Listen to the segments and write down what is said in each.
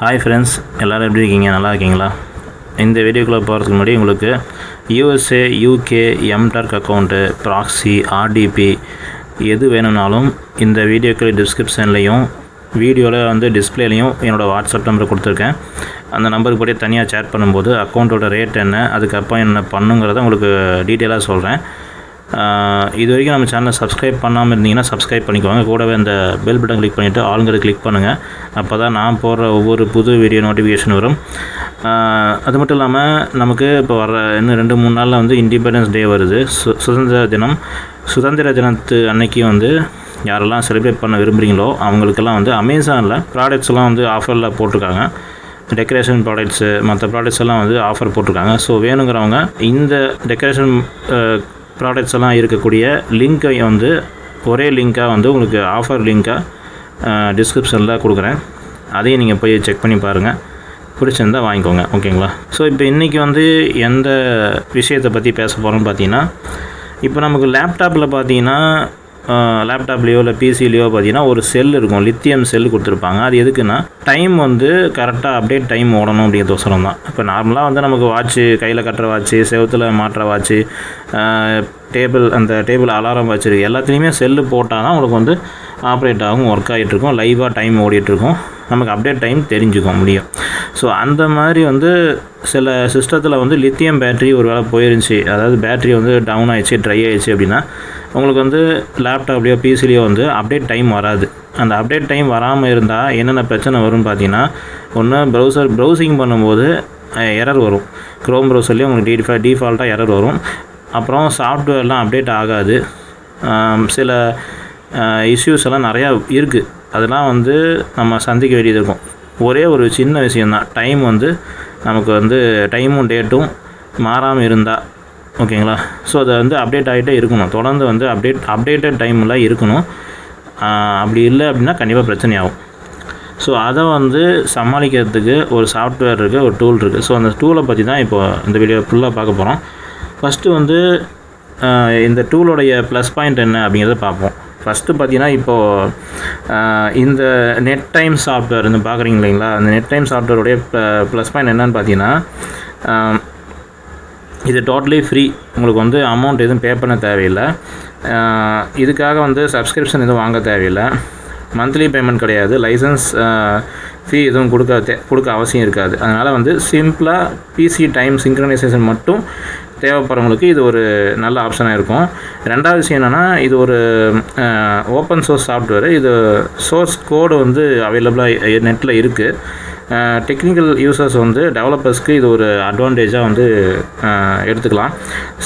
Hi friends, எல்லோரும் எப்படி இருக்கீங்க? நல்லா இருக்கீங்களா? இந்த வீடியோக்குள்ளே போகிறதுக்கு முன்னாடி உங்களுக்கு USA, UK, MTurk account, proxy, RDP எது வேணும்னாலும் இந்த வீடியோக்கு டிஸ்கிரிப்ஷன்லேயும் வீடியோவில் டிஸ்பிளேலையும் என்னோடய வாட்ஸ்அப் நம்பர் கொடுத்துருக்கேன். அந்த நம்பருக்கு போய் தனியாக சேட் பண்ணும்போது அக்கௌண்ட்டோட ரேட் என்ன, அதுக்கப்புறம் என்ன பண்ணுங்கிறத உங்களுக்கு டீட்டெயிலாக சொல்கிறேன். இது வரைக்கும் நம்ம சேனலை சப்ஸ்கிரைப் பண்ணாமல் இருந்தீங்கன்னா சப்ஸ்கிரைப் பண்ணிக்கோங்க. கூடவே அந்த பெல் பட்டன் கிளிக் பண்ணிவிட்டு ஆளுங்கிறது கிளிக் பண்ணுங்கள். அப்போ தான் நான் போடுற ஒவ்வொரு புது வீடியோ நோட்டிஃபிகேஷன் வரும். அது மட்டும் இல்லாமல் நமக்கு இப்போ இன்னும் 2-3 நாளில் இண்டிபெண்டன்ஸ் டே வருது, சுதந்திர தினம். சுதந்திர தினத்து அன்னைக்கு யாரெல்லாம் செலிப்ரேட் பண்ண விரும்புகிறீங்களோ அவங்களுக்கெல்லாம் அமேசானில் ப்ராடக்ட்ஸ்லாம் ஆஃபரில் போட்டிருக்காங்க. டெக்கரேஷன் ப்ராடக்ட்ஸு, மற்ற ப்ராடக்ட்ஸ் எல்லாம் ஆஃபர் போட்டிருக்காங்க. ஸோ வேணுங்கிறவங்க இந்த டெக்கரேஷன் ப்ராடக்ட்ஸ் எல்லாம் இருக்கக்கூடிய லிங்க்கை ஒரே லிங்க்காக உங்களுக்கு ஆஃபர் லிங்க்காக டிஸ்கிரிப்ஷனில் கொடுக்குறேன். அதையும் நீங்கள் போய் செக் பண்ணி பாருங்கள். பிடிச்சிருந்தால் வாங்கிக்கோங்க, ஓகேங்களா? ஸோ இப்போ இன்றைக்கி எந்த விஷயத்தை பற்றி பேச போகிறோம்னு பார்த்தீங்கன்னா, இப்போ நமக்கு லேப்டாப்பில் பார்த்தீங்கன்னா, லேப்டாப்லேயோ இல்லை பிசிலேயோ பார்த்தீங்கன்னா ஒரு செல் இருக்கும், லித்தியம் செல் கொடுத்துருப்பாங்க. அது எதுக்குன்னா டைம் கரெக்டாக அப்டேட் டைம் ஓடணும் அப்படிங்கிறதோசரம் தான். இப்போ நார்மலாக நமக்கு வாட்ச்சு, கையில் கட்டுற வாட்ச்சு, செவத்தில் மாட்டுற வாட்ச்சு, டேபிள் அலாரம் வாட்ச் இருக்குது. எல்லாத்துலேயுமே செல்லு போட்டால் தான் உங்களுக்கு ஆப்ரேட் ஆகும், ஒர்க் ஆகிட்டுருக்கும், லைவாக டைம் ஓடிட்டுருக்கும், நமக்கு அப்டேட் டைம் தெரிஞ்சுக்க முடியும். ஸோ அந்த மாதிரி சில சிஸ்டத்தில் லித்தியம் பேட்ரி ஒரு வேளை போயிருந்துச்சு, அதாவது பேட்ரி டவுன் ஆகிடுச்சு, ட்ரை ஆகிடுச்சு அப்படின்னா உங்களுக்கு லேப்டாப்லேயோ பிசிலேயோ அப்டேட் டைம் வராது. அந்த அப்டேட் டைம் வராமல் இருந்தால் என்னென்ன பிரச்சனை வரும்னு பார்த்தீங்கன்னா, ஒன்று ப்ரௌசிங் பண்ணும்போது எரர் வரும். க்ரோம் ப்ரௌசர்லேயே உங்களுக்கு டிஃபால்ட்டாக எரர் வரும். அப்புறம் சாஃப்ட்வேர்லாம் அப்டேட் ஆகாது. சில இஷ்யூஸ் எல்லாம் நிறையா இருக்குது. அதெல்லாம் நம்ம சந்திக்க வேண்டியது இருக்கும். ஒரே ஒரு சின்ன விஷயந்தான், டைம் நமக்கு டைமும் டேட்டும் மாறாமல் இருந்தால், ஓகேங்களா? ஸோ அதை அப்டேட் ஆகிட்டே இருக்கணும், தொடர்ந்து அப்டேட்டட் டைமில் இருக்கணும். அப்படி இல்லை அப்படின்னா கண்டிப்பாக பிரச்சனையாகும். ஸோ அதை சமாளிக்கிறதுக்கு ஒரு சாஃப்ட்வேர் இருக்குது, ஒரு டூல் இருக்குது. ஸோ அந்த டூலை பற்றி தான் இப்போது இந்த வீடியோ ஃபுல்லாக பார்க்க போகிறோம். ஃபஸ்ட்டு இந்த டூலோடைய ப்ளஸ் பாயிண்ட் என்ன அப்படிங்கிறத பார்ப்போம். ஃபஸ்ட்டு பார்த்தீங்கன்னா, இப்போது இந்த நெட் டைம் சாஃப்ட்வேர் பார்க்குறீங்க இல்லைங்களா? அந்த நெட் டைம் சாஃப்ட்வேருடைய ப்ளஸ் பாயிண்ட் என்னென்னு பார்த்தீங்கன்னா, இது டோட்டலி ஃப்ரீ. உங்களுக்கு அமௌண்ட் எதுவும் பே பண்ண தேவையில்லை. இதுக்காக சப்ஸ்கிரிப்ஷன் எதுவும் வாங்க தேவையில்லை. மந்த்லி பேமெண்ட் கிடையாது. லைசன்ஸ் ஃபீ எதுவும் கொடுக்க அவசியம் இருக்காது. அதனால் சிம்பிளாக பிசி டைம் சிங்க்ரனைசேஷன் மட்டும் தேவைப்படுறவங்களுக்கு இது ஒரு நல்ல ஆப்ஷனாக இருக்கும். ரெண்டாவது விஷயம் என்னென்னா, இது ஒரு ஓப்பன் சோர்ஸ் சாஃப்ட்வேர். இது சோர்ஸ் கோடு அவைலபிளாக நெட்டில் இருக்குது. டெக்னிக்கல் யூசர்ஸ் டெவலப்பர்ஸ்க்கு இது ஒரு அட்வான்டேஜாக எடுத்துக்கலாம்.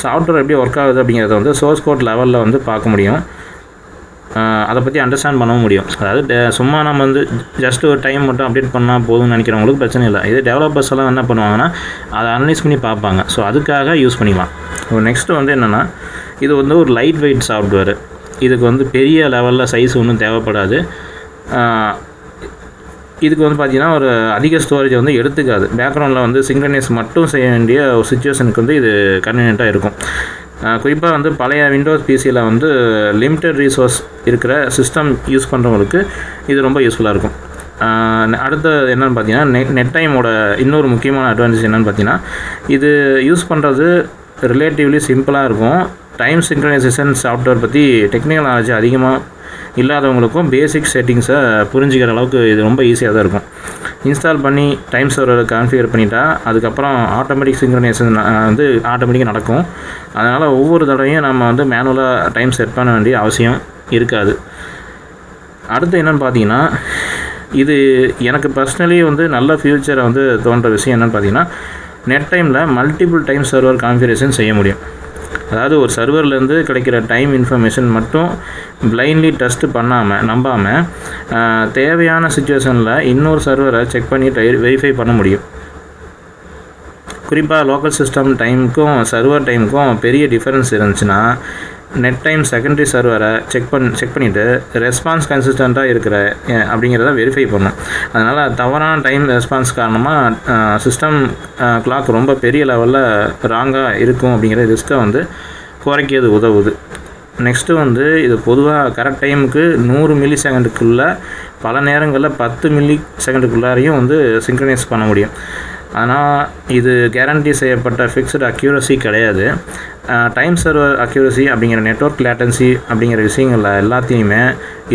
சாஃப்ட்வேர் எப்படி ஒர்க் ஆகுது அப்படிங்கிறத சோர்ஸ் கோட் லெவலில் பார்க்க முடியும். அதை பற்றி அண்டர்ஸ்டாண்ட் பண்ணவும் முடியும். அதாவது சும்மா நம்ம ஜஸ்ட் ஒரு டைம் மட்டும் அப்டேட் பண்ணால் போதும்னு நினைக்கிறவங்களுக்கு பிரச்சனை இல்லை. இது டெவலப்பர்ஸ் எல்லாம் என்ன பண்ணுவாங்கன்னா, அதை அனலைஸ் பண்ணி பார்ப்பாங்க. ஸோ அதுக்காக யூஸ் பண்ணிக்கலாம். நெக்ஸ்ட்டு என்னென்னா, இது ஒரு லைட் வெயிட் சாஃப்ட்வேர். இதுக்கு பெரிய லெவலில் சைஸ் ஒன்றும் தேவைப்படாது. இதுக்கு பார்த்தீங்கன்னா ஒரு அதிக ஸ்டோரேஜ் எடுத்துக்காது. பேக்ரவுண்டில் சிங்க்ரனைஸ் மட்டும் செய்ய வேண்டிய ஒரு சுச்சுவேஷனுக்கு இது கன்வீனியண்ட்டாக இருக்கும். குறிப்பாக பழைய விண்டோஸ் பிசியில் லிமிட்டட் ரீசோர்ஸ் இருக்கிற சிஸ்டம் யூஸ் பண்ணுறவங்களுக்கு இது ரொம்ப யூஸ்ஃபுல்லாக இருக்கும். அடுத்து என்னென்னு பார்த்தீங்கன்னா, நெட் டைமோட இன்னொரு முக்கியமான அட்வான்டேஜ் என்னென்னு பார்த்தீங்கன்னா, இது யூஸ் பண்ணுறது ரிலேட்டிவ்லி சிம்பிளாக இருக்கும். டைம் சிங்க்ரனைசேஷன் சாஃப்ட்வேர் பற்றி டெக்னிக்கல் நாலேஜ் அதிகமாக இல்லாதவங்களுக்கும் பேசிக் செட்டிங்ஸை புரிஞ்சுக்கிற அளவுக்கு இது ரொம்ப ஈஸியாக தான் இருக்கும். இன்ஸ்டால் பண்ணி டைம் சர்வரை கான்ஃபிகர் பண்ணிட்டா அதுக்கப்புறம் ஆட்டோமேட்டிக் சிங்க்ரனைசேஷன் ஆட்டோமேட்டிக்காக நடக்கும். அதனால் ஒவ்வொரு தடவையும் நம்ம மேனுவலாக டைம் செட் பண்ண வேண்டிய அவசியம் இருக்காது. அடுத்து என்னென்னு பார்த்தீங்கன்னா, இது எனக்கு பர்சனலி நல்ல ஃபியூச்சரை தோன்ற விஷயம் என்னென்னு பார்த்தீங்கன்னா, நெட் டைமில் மல்டிபிள் டைம் சர்வர் கான்ஃபிகரேஷன் செய்ய முடியும். அதாவது ஒரு சர்வர்லேருந்து கிடைக்கிற டைம் இன்ஃபர்மேஷன் மட்டும் பிளைண்ட்லி டெஸ்ட் நம்பாமல் தேவையான சுச்சுவேஷனில் இன்னொரு சர்வரை செக் பண்ணி வெரிஃபை பண்ண முடியும். குறிப்பாக லோக்கல் சிஸ்டம் டைமுக்கும் சர்வர் டைமுக்கும் பெரிய டிஃபரன்ஸ் இருந்துச்சுன்னா, நெட் டைம் செகண்டரி சர்வரை செக் பண்ணிவிட்டு ரெஸ்பான்ஸ் கன்சிஸ்டண்ட்டாக இருக்கிற அப்படிங்கிறத வெரிஃபை பண்ணும். அதனால் தவறான டைம் ரெஸ்பான்ஸ் காரணமாக சிஸ்டம் கிளாக் ரொம்ப பெரிய லெவலில் ராங்காக இருக்கும் அப்படிங்கிற ரிஸ்க்கை குறைக்கிறது உதவுது. நெக்ஸ்ட்டு இது பொதுவாக கரெக்ட் டைமுக்கு 100 மில்லி செகண்டுக்குள்ளே பல நேரங்களில் 10 மில்லி செகண்டுக்குள்ளாரையும் வந்து சிங்க்ரனைஸ் பண்ண முடியும். ஆனால் இது கேரண்டி செய்யப்பட்ட ஃபிக்ஸ்டு அக்யூரசி கிடையாது. டைம் சர்வர் அக்யூரசி அப்படிங்கிற நெட்வொர்க் லேட்டன்சி அப்படிங்கிற விஷயங்களில் எல்லாத்தையுமே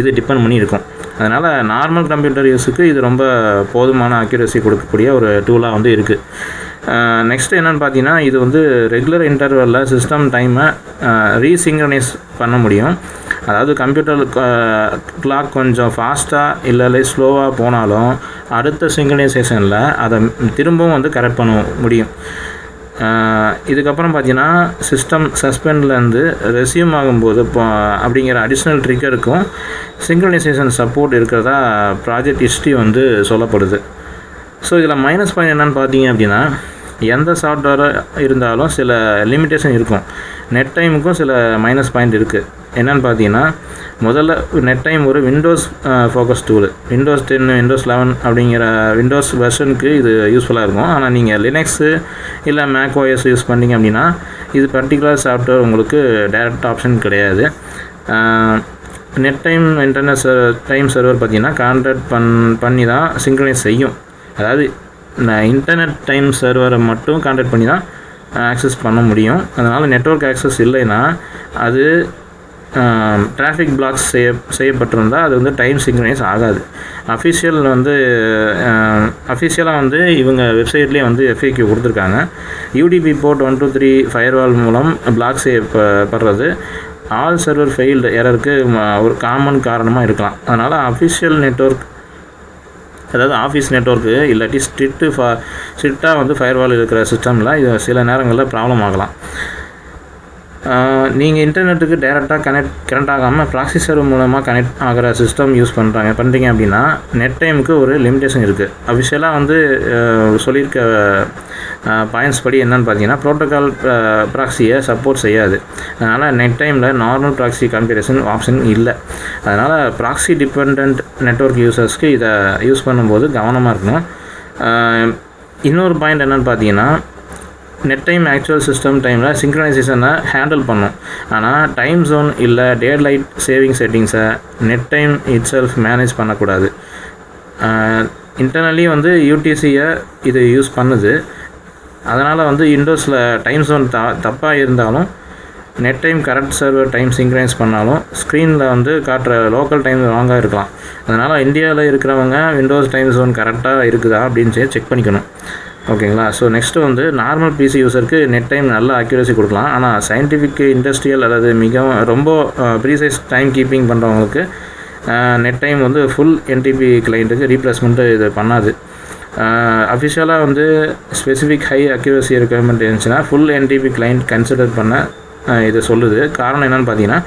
இது டிபெண்ட் பண்ணி இருக்கும். அதனால் நார்மல் கம்ப்யூட்டர் யூஸுக்கு இது ரொம்ப போதுமான அக்யூரசி கொடுக்கக்கூடிய ஒரு டூலாக வந்து இருக்குது. நெக்ஸ்ட்டு என்னென்னு பார்த்தீங்கன்னா, இது வந்து ரெகுலர் இன்டர்வலில் சிஸ்டம் டைமை ரீசிங்க்ரனைஸ் பண்ண முடியும். அதாவது கம்ப்யூட்டர் கிளாக் கொஞ்சம் ஃபாஸ்ட்டாக இல்லை ஸ்லோவாக போனாலும் அடுத்த சிங்க்ரனைசேஷனில் அதை திரும்பவும் வந்து கரெக்ட் பண்ண முடியும். இதுக்கப்புறம் பார்த்தீங்கன்னா, சிஸ்டம் சஸ்பெண்ட்லேருந்து ரெஸ்யூம் ஆகும்போது அப்படிங்கிற அடிஷ்னல் ட்ரிக்கருக்கும் சிங்க்ரனைசேஷன் சப்போர்ட் இருக்கிறதா ப்ராஜெக்ட் ஹிஸ்ட்ரி வந்து சொல்லப்படுது. ஸோ இதில் மைனஸ் பாயிண்ட் என்னென்னு பார்த்தீங்க அப்படின்னா, எந்த சாஃப்ட்வேர் இருந்தாலும் சில லிமிட்டேஷன் இருக்கும். நெட் டைமுக்கும் சில மைனஸ் பாயிண்ட் இருக்குது. என்னென்னு பார்த்தீங்கன்னா, முதல்ல நெட் டைம் ஒரு Windows focus tool. Windows 10 Windows 11 அப்படிங்கிற விண்டோஸ் வெர்ஷனுக்கு இது யூஸ்ஃபுல்லாக இருக்கும். ஆனால் நீங்கள் லினக்ஸு இல்லை மேக் ஓஎஸ் யூஸ் பண்ணிங்க அப்படின்னா இது பர்டிகுலர் சாஃப்ட்வேர் உங்களுக்கு டைரக்ட் ஆப்ஷன் கிடையாது. Net time internet time server பார்த்தீங்கன்னா கான்டாக்ட் பண்ணி தான் சிங்க்ரனைஸ் செய்யும். அதாவது இன்டர்நெட் டைம் சர்வரை மட்டும் கான்டாக்ட் பண்ணி தான் ஆக்சஸ் பண்ண முடியும். அதனால் நெட்வொர்க் ஆக்சஸ் இல்லைன்னா அது டிராஃபிக் பிளாக்ஸ் செய்யப்பட்டிருந்தால் அது வந்து டைம் சிங்க்ரனைஸ் ஆகாது. அஃபிஷியலாக வந்து இவங்க வெப்சைட்லேயே வந்து FAQ கொடுத்துருக்காங்க. UDP போர்ட் 123 ஃபயர்வால் மூலம் பிளாக் செய்யப்படுறது ஆல் சர்வர் ஃபெயில்டு எரருக்கு ஒரு காமன் காரணமாக இருக்கலாம். அதனால் அஃபிஷியல் நெட்வொர்க், அதாவது ஆஃபீஸ் நெட்வொர்க்கு இல்லாட்டி ஸ்ட்ரிக்டாக வந்து ஃபயர்வால் இருக்கிற சிஸ்டமில் இது சில நேரங்களில் ப்ராப்ளம் ஆகலாம். நீங்கள் இன்டர்நெட்டுக்கு டைரெக்டாக கனெக்ட் ஆகாமல் ப்ராக்ஸி சர்வர் மூலமாக கனெக்ட் ஆகிற சிஸ்டம் யூஸ் பண்ணுறீங்க அப்படின்னா நெட் டைமுக்கு ஒரு லிமிடேஷன் இருக்குது. அஃபிஷியலாக வந்து சொல்லியிருக்க பாயிண்ட்ஸ் படி என்னென்னு பார்த்தீங்கன்னா, ப்ரோட்டோகால் ப்ராக்ஸியை சப்போர்ட் செய்யாது. அதனால் நெட் டைமில் நார்மல் ப்ராக்ஸி கான்ஃபிகரேஷன் ஆப்ஷன் இல்லை. அதனால் ப்ராக்ஸி டிபெண்ட் நெட்வொர்க் யூசர்ஸ்க்கு இதை யூஸ் பண்ணும்போது கவனமாக இருக்கணும். இன்னொரு பாயிண்ட் என்னென்னு பார்த்தீங்கன்னா, நெட் டைம் ஆக்சுவல் சிஸ்டம் டைமில் சிங்க்ரனைசேஷனை ஹேண்டில் பண்ணும். ஆனால் டைம் ஜோன் இல்லை டே லைட் சேவிங் செட்டிங்ஸை net time itself manage பண்ணக்கூடாது. இன்டர்னலி வந்து UTC-யை இது யூஸ் பண்ணுது. அதனால் வந்து விண்டோஸில் டைம் ஜோன் தப்பாக இருந்தாலும் net time correct server time synchronise பண்ணாலும் ஸ்க்ரீனில் வந்து காட்டுற லோக்கல் டைம் ராங்காக இருக்கலாம். அதனால் இந்தியாவில் இருக்கிறவங்க விண்டோஸ் டைம் ஜோன் கரெக்டாக இருக்குதா அப்படின்னு செக் பண்ணிக்கணும். ஓகேங்களா? ஸோ நெக்ஸ்ட்டு வந்து நார்மல் PC யூஸருக்கு நெட் டைம் நல்ல அக்யூரசி கொடுக்கலாம். ஆனால் சயின்டிஃபிக், இண்டஸ்ட்ரியல் அல்லது மிகவும் ரொம்ப ப்ரீசைஸ் டைம் கீப்பிங் பண்ணுறவங்களுக்கு நெட் டைம் வந்து ஃபுல் NTP கிளைண்ட்டுக்கு ரீப்ளேஸ்மெண்ட்டு இது பண்ணாது. அஃபிஷியலாக வந்து ஸ்பெசிஃபிக் ஹை அக்யூரசி ரெக்குயர்மெண்ட் இருந்துச்சுன்னா ஃபுல் NTP கிளைண்ட் கன்சிடர் பண்ண இது சொல்லுது. காரணம் என்னென்னு பார்த்தீங்கன்னா,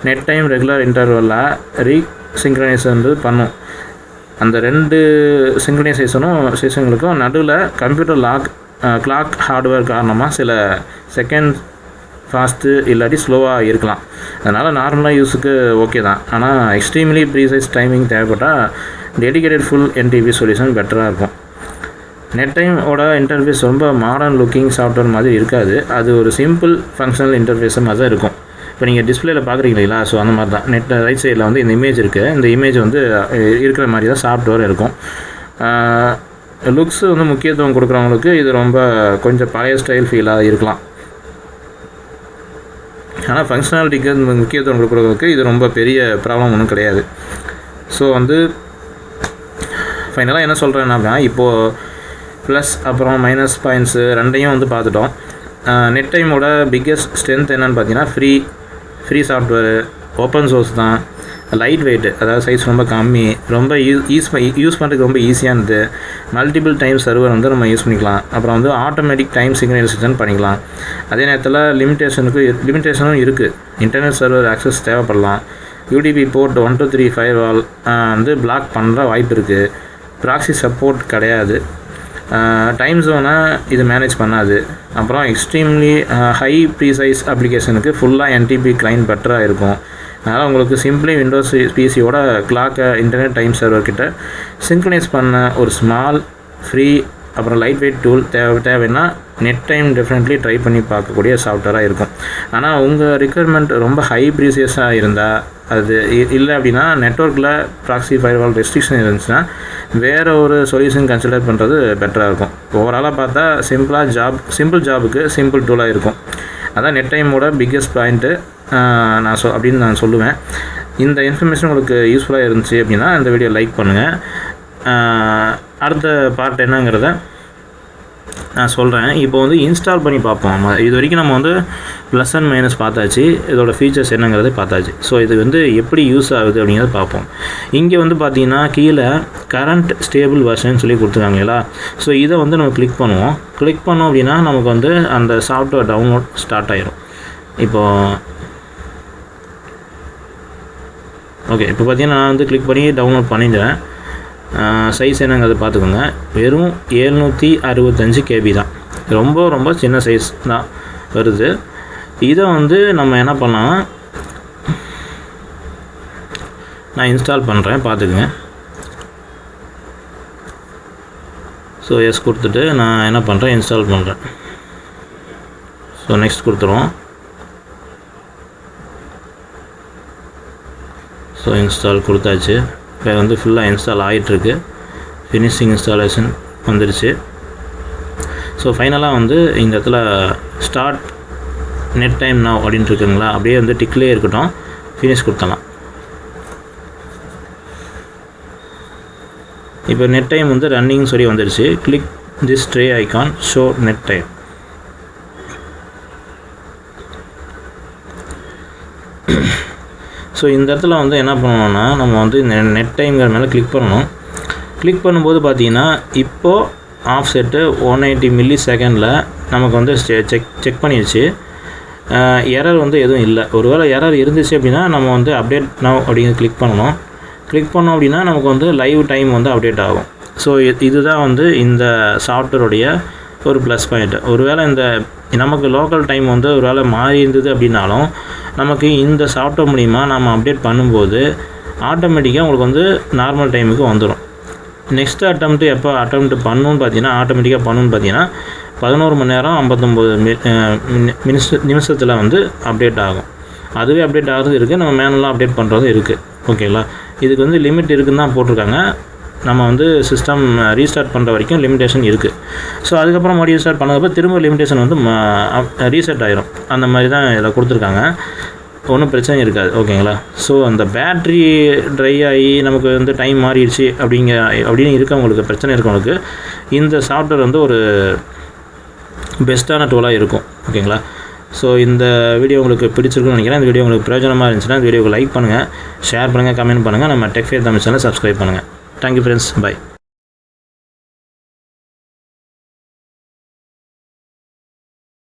நெட் டைம் ரெகுலர் இன்டர்வலில் சிங்க்ரனைசேஷன் வந்து பண்ணும். அந்த 2 சிங்க்ரனைசேஷனுக்கும் நடுவில் கம்ப்யூட்டர் கிளாக் ஹார்ட்வேர் காரணமாக சில செகண்ட் ஃபாஸ்ட்டு இல்லாட்டி ஸ்லோவாக இருக்கலாம். அதனால் நார்மலாக யூஸுக்கு ஓகே தான். ஆனால் எக்ஸ்ட்ரீம்லி ப்ரீசைஸ் டைமிங் தேவைப்பட்டால் டெடிகேட்டட் ஃபுல் NTP சொல்யூஷன் பெட்டராக இருக்கும். நெட் டைமோட இன்டர்ஃபேஸ் ரொம்ப மாடர்ன் லுக்கிங் சாஃப்ட்வேர் மாதிரி இருக்காது. அது ஒரு சிம்பிள் ஃபங்க்ஷனல் இன்டர்ஃபேஸ் மாதிரி தான் இருக்கும். இப்போ நீங்கள் டிஸ்பிளேல பார்க்குறீங்களா? ஸோ அந்த மாதிரி தான் நெட் ரைட் சைடில் வந்து இந்த இமேஜ் இருக்குது. இந்த இமேஜ் வந்து இருக்கிற மாதிரி தான் சாஃப்ட்வேர் இருக்கும். லுக்ஸ் வந்து முக்கியத்துவம் கொடுக்குறவங்களுக்கு இது ரொம்ப கொஞ்சம் பழைய ஸ்டைல் ஃபீலாக இருக்கலாம். ஆனால் ஃபங்க்ஷனாலிட்டிக்கு முக்கியத்துவம் கொடுக்குறவங்களுக்கு இது ரொம்ப பெரிய ப்ராப்ளம் ஒன்றும் கிடையாது. ஸோ வந்து ஃபைனலாக என்ன சொல்கிறேன்னா, இப்போது ப்ளஸ் அப்புறம் மைனஸ் பாயிண்ட்ஸு ரெண்டையும் வந்து பார்த்துட்டோம். நெட் டைமோட பிக்கெஸ்ட் ஸ்ட்ரென்த் என்னென்னு பார்த்தீங்கன்னா, ஃப்ரீ சாஃப்ட்வேரு, ஓப்பன் சோர்ஸ் தான், லைட் வெயிட்டு, அதாவது சைஸ் ரொம்ப கம்மி, ரொம்ப யூஸ் பண்ணுறதுக்கு ரொம்ப ஈஸியானது, மல்டிபிள் டைம் சர்வர் வந்து நம்ம யூஸ் பண்ணிக்கலாம். அப்புறம் வந்து ஆட்டோமேட்டிக் டைம் சிங்க்ரனைசேஷன் பண்ணிக்கலாம். அதே நேரத்தில் லிமிட்டேஷனும் இருக்குது. இன்டர்நெட் சர்வர் ஆக்சஸ் தேவைப்படலாம். UDP போர்ட் 123 ஃபயர்வால் வந்து பிளாக் பண்ணுற வாய்ப்பு இருக்குது. ப்ராக்ஸி சப்போர்ட் கிடையாது. டைம் ஜோனை இது மேனேஜ் பண்ணாது. அப்புறம் எக்ஸ்ட்ரீம்லி ஹை ப்ரீசைஸ் அப்ளிகேஷனுக்கு ஃபுல்லாக NTP கிளைண்ட் பெட்டராக இருக்கும். அதனால் உங்களுக்கு சிம்பிளி விண்டோஸ் PCயோட கிளாக்கை இன்டர்நெட் டைம் சர்வர் கிட்ட சிங்க்ரனைஸ் பண்ண ஒரு ஸ்மால் ஃப்ரீ அப்புறம் லைட் வெயிட் டூல் தேவைன்னா நெட் டைம் டெஃபினெட்லி ட்ரை பண்ணி பார்க்கக்கூடிய சாஃப்ட்வேராக இருக்கும். ஆனால் உங்கள் ரிக்வயர்மெண்ட் ரொம்ப ஹை ப்ரீசியஸாக இருந்தால் அது இல்லை அப்படின்னா நெட்வொர்க்கில் ப்ராக்ஸி ஃபயர்வால் ரெஸ்ட்ரிக்ஷன் இருந்துச்சுன்னா வேறு ஒரு சொல்யூஷன் கன்சிடர் பண்ணுறது பெட்டராக இருக்கும். ஓவராலாக பார்த்தா சிம்பிள் ஜாபுக்கு சிம்பிள் டூலாக இருக்கும். அதான் நெட் டைமோட பிக்கெஸ்ட் பாயிண்ட்டு அப்படின்னு நான் சொல்லுவேன். இந்த இன்ஃபர்மேஷன் உங்களுக்கு யூஸ்ஃபுல்லாக இருந்துச்சு அப்படின்னா இந்த வீடியோ லைக் பண்ணுங்கள். அடுத்த பார்ட் என்னங்கிறத நான் சொல்கிறேன். இப்போ வந்து இன்ஸ்டால் பண்ணி பார்ப்போம். இது வரைக்கும் நம்ம வந்து ப்ளஸ் அண்ட் மைனஸ் பார்த்தாச்சு, இதோட ஃபீச்சர்ஸ் என்னங்கிறத பார்த்தாச்சு. ஸோ இது வந்து எப்படி யூஸ் ஆகுது அப்படிங்கிறத பார்ப்போம். இங்கே வந்து பார்த்திங்கன்னா கீழே கரண்ட் ஸ்டேபிள் வெர்ஷன் சொல்லி கொடுத்துருக்காங்களா. ஸோ இதை வந்து நம்ம கிளிக் பண்ணுவோம். கிளிக் பண்ணோம் அப்படின்னா நமக்கு வந்து அந்த சாஃப்ட்வேர் டவுன்லோட் ஸ்டார்ட் ஆகிரும். இப்போது ஓகே, இப்போ பார்த்தீங்கன்னா நான் வந்து கிளிக் பண்ணி டவுன்லோட் பண்ணிடுறேன். சைஸ் என்னங்கிறத பார்த்துக்கோங்க. வெறும் 765 KB தான். ரொம்ப ரொம்ப சின்ன சைஸ் தான் வருது. இதை வந்து நம்ம என்ன பண்ணலாம், நான் இன்ஸ்டால் பண்ணுறேன், பார்த்துக்குங்க. ஸோ எஸ் கொடுத்துட்டு நான் என்ன பண்ணுறேன், இன்ஸ்டால் பண்ணுறேன். ஸோ நெக்ஸ்ட் கொடுத்துருவோம். ஸோ இன்ஸ்டால் கொடுத்தாச்சு. இப்போ வந்து ஃபுல்லாக இன்ஸ்டால் ஆகிட்டுருக்கு. ஃபினிஷிங் இன்ஸ்டாலேஷன் வந்துடுச்சு. ஸோ ஃபைனலாக வந்து இந்த இடத்துல ஸ்டார்ட் நெட் டைம் நவ் அப்படின்ட்டு இருக்குங்களா, அப்படியே வந்து டிக்லேயே இருக்கட்டும், ஃபினிஷ் கொடுத்தலாம். இப்போ நெட் டைம் வந்து ரன்னிங் சொல்லி வந்துடுச்சு. Click this tray icon show net time. So இந்த இடத்துல வந்து என்ன பண்ணணும்னா நம்ம வந்து நெட் டைம்ங்கிற மேலே கிளிக் பண்ணணும். கிளிக் பண்ணும்போது பார்த்தீங்கன்னா இப்போது ஆஃப் செட்டு 180 மில்லி செகண்டில் நமக்கு வந்து செக் பண்ணிடுச்சு. எரர் வந்து எதுவும் இல்லை. ஒருவேளை எரர் இருந்துச்சு அப்படின்னா நம்ம வந்து அப்டேட் நவ் அப்படிங்கிறது கிளிக் பண்ணணும். கிளிக் பண்ணோம் அப்படின்னா நமக்கு வந்து லைவ் டைம் வந்து அப்டேட் ஆகும். ஸோ இதுதான் வந்து இந்த சாஃப்ட்வேருடைய ஒரு ப்ளஸ் பாயிண்ட். ஒருவேளை இந்த நமக்கு லோக்கல் டைம் வந்து ஒரு வேளை மாறி இருந்தது அப்படின்னாலும் நமக்கு இந்த சாஃப்ட்வேர் மூலிமா நம்ம அப்டேட் பண்ணும்போது ஆட்டோமேட்டிக்காக உங்களுக்கு வந்து நார்மல் டைமுக்கு வந்துடும். நெக்ஸ்ட் அட்டம்ப்ட்டு எப்போ அட்டம்ப்ட் பண்ணணுன்னு பார்த்தீங்கன்னா ஆட்டோமேட்டிக்காக பண்ணணுன்னு பார்த்தீங்கன்னா 11 மணி நேரம் 59 நிமிஷத்தில் வந்து அப்டேட் ஆகும். அதுவே அப்டேட் ஆகிறது இருக்குது, நம்ம மேனுவலாக அப்டேட் பண்ணுறதும் இருக்குது. ஓகேங்களா, இதுக்கு வந்து லிமிட் இருக்குதுன்னு தான் போட்டிருக்காங்க. நம்ம வந்து சிஸ்டம் ரீஸ்டார்ட் பண்ணுற வரைக்கும் லிமிடேஷன் இருக்குது. ஸோ அதுக்கப்புறம் மறுபடியும் ரீஸ்டார்ட் பண்ணதுப்போ திரும்ப லிமிடேஷன் வந்து ரீசெட் ஆகிரும். அந்த மாதிரி தான் இதில் கொடுத்துருக்காங்க. ஒன்றும் பிரச்சனை இருக்காது. ஓகேங்களா, ஸோ அந்த பேட்ரி ட்ரை ஆகி நமக்கு வந்து டைம் மாறிடுச்சு அப்படின்னு இருக்கவங்களுக்கு, பிரச்சனை இருக்கவங்களுக்கு இந்த சாஃப்ட்வேர் வந்து ஒரு பெஸ்ட்டான டூலாக இருக்கும். ஓகேங்களா, ஸோ இந்த வீடியோ உங்களுக்கு பிடிச்சிருக்குன்னு நினைக்கிறேன். இந்த வீடியோ உங்களுக்கு பிரயோஜனமாக இருந்துச்சுன்னா இந்த வீடியோக்கு லைக் பண்ணுங்கள், ஷேர் பண்ணுங்கள், கமெண்ட் பண்ணுங்கள். நம்ம டெக் ஃபேர் தமிழ் சேனலை சப்ஸ்கிரைப் பண்ணுங்கள். Thank you friends. Bye.